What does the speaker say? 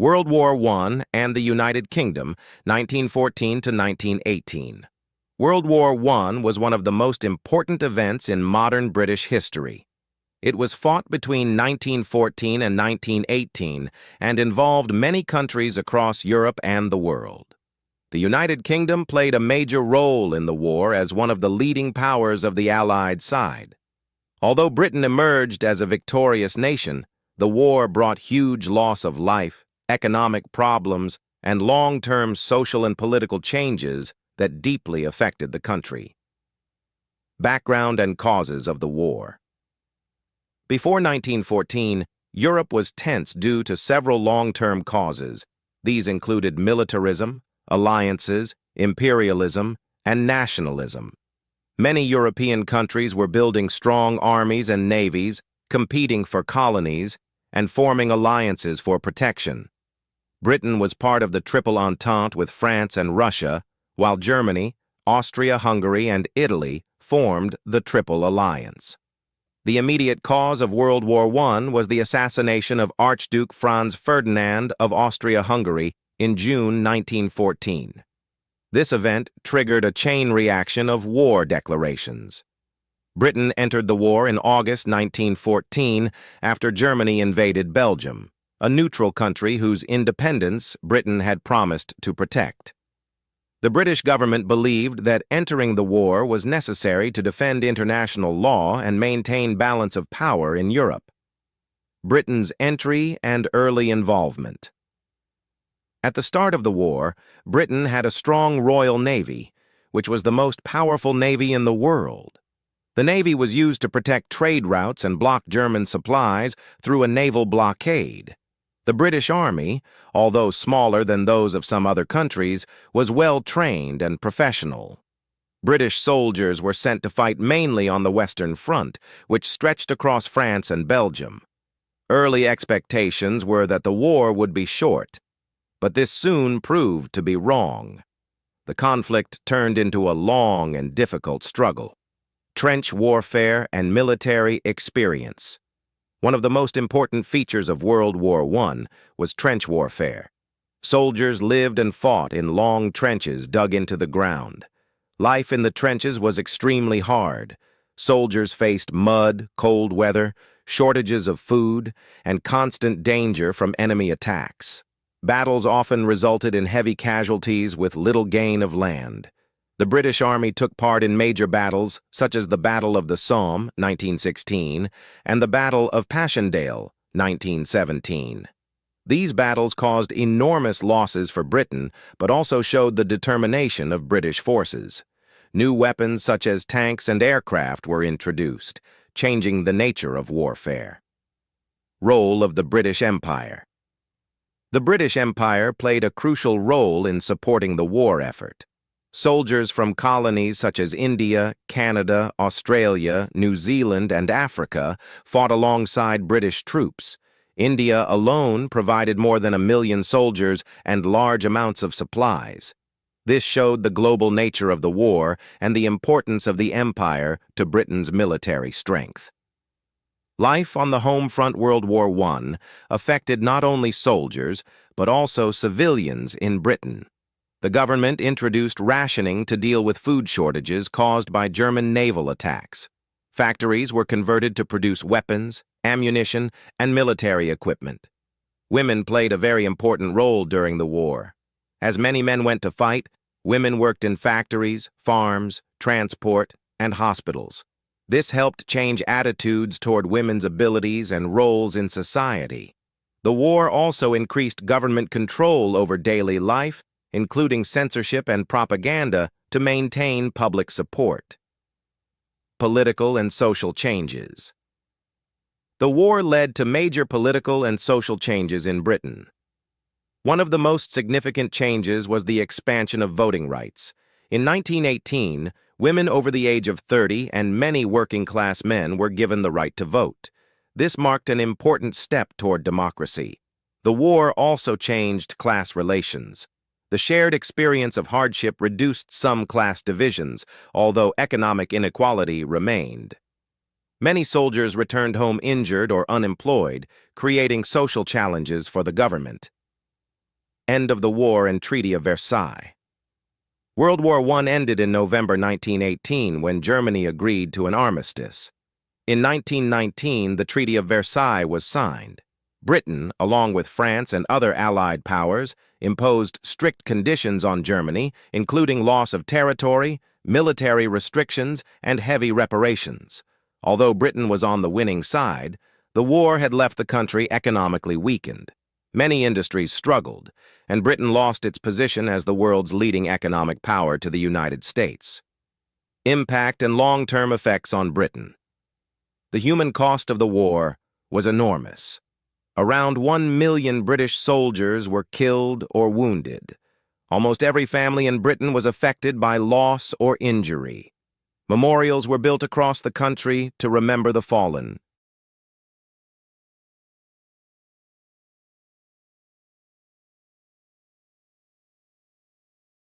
World War I and the United Kingdom, 1914 to 1918. World War I was one of the most important events in modern British history. It was fought between 1914 and 1918 and involved many countries across Europe and the world. The United Kingdom played a major role in the war as one of the leading powers of the Allied side. Although Britain emerged as a victorious nation, the war brought huge loss of life, economic problems, and long-term social and political changes that deeply affected the country. Background and causes of the war. Before 1914, Europe was tense due to several long-term causes. These included militarism, alliances, imperialism, and nationalism. Many European countries were building strong armies and navies, competing for colonies, and forming alliances for protection. Britain was part of the Triple Entente with France and Russia, while Germany, Austria-Hungary, and Italy formed the Triple Alliance. The immediate cause of World War I was the assassination of Archduke Franz Ferdinand of Austria-Hungary in June 1914. This event triggered a chain reaction of war declarations. Britain entered the war in August 1914 after Germany invaded Belgium, a neutral country whose independence Britain had promised to protect. The British government believed that entering the war was necessary to defend international law and maintain balance of power in Europe. Britain's entry and early involvement. At the start of the war, Britain had a strong Royal Navy, which was the most powerful navy in the world. The Navy was used to protect trade routes and block German supplies through a naval blockade. The British Army, although smaller than those of some other countries, was well-trained and professional. British soldiers were sent to fight mainly on the Western Front, which stretched across France and Belgium. Early expectations were that the war would be short, but this soon proved to be wrong. The conflict turned into a long and difficult struggle. Trench warfare and military experience. One of the most important features of World War I was trench warfare. Soldiers lived and fought in long trenches dug into the ground. Life in the trenches was extremely hard. Soldiers faced mud, cold weather, shortages of food, and constant danger from enemy attacks. Battles often resulted in heavy casualties with little gain of land. The British Army took part in major battles such as the Battle of the Somme, 1916, and the Battle of Passchendaele, 1917. These battles caused enormous losses for Britain, but also showed the determination of British forces. New weapons such as tanks and aircraft were introduced, changing the nature of warfare. Role of the British Empire. The British Empire played a crucial role in supporting the war effort. Soldiers from colonies such as India, Canada, Australia, New Zealand, and Africa fought alongside British troops. India alone provided more than 1 million soldiers and large amounts of supplies. This showed the global nature of the war and the importance of the empire to Britain's military strength. Life on the home front World War I affected not only soldiers, but also civilians in Britain. The government introduced rationing to deal with food shortages caused by German naval attacks. Factories were converted to produce weapons, ammunition, and military equipment. Women played a very important role during the war. As many men went to fight, women worked in factories, farms, transport, and hospitals. This helped change attitudes toward women's abilities and roles in society. The war also increased government control over daily life, including censorship and propaganda, to maintain public support. Political and social changes. The war led to major political and social changes in Britain. One of the most significant changes was the expansion of voting rights. In 1918, women over the age of 30 and many working-class men were given the right to vote. This marked an important step toward democracy. The war also changed class relations. The shared experience of hardship reduced some class divisions, although economic inequality remained. Many soldiers returned home injured or unemployed, creating social challenges for the government. End of the war and Treaty of Versailles. World War I ended in November 1918 when Germany agreed to an armistice. In 1919, the Treaty of Versailles was signed. Britain, along with France and other Allied powers, imposed strict conditions on Germany, including loss of territory, military restrictions, and heavy reparations. Although Britain was on the winning side, the war had left the country economically weakened. Many industries struggled, and Britain lost its position as the world's leading economic power to the United States. Impact and long-term effects on Britain. The human cost of the war was enormous. Around 1 million British soldiers were killed or wounded. Almost every family in Britain was affected by loss or injury. Memorials were built across the country to remember the fallen.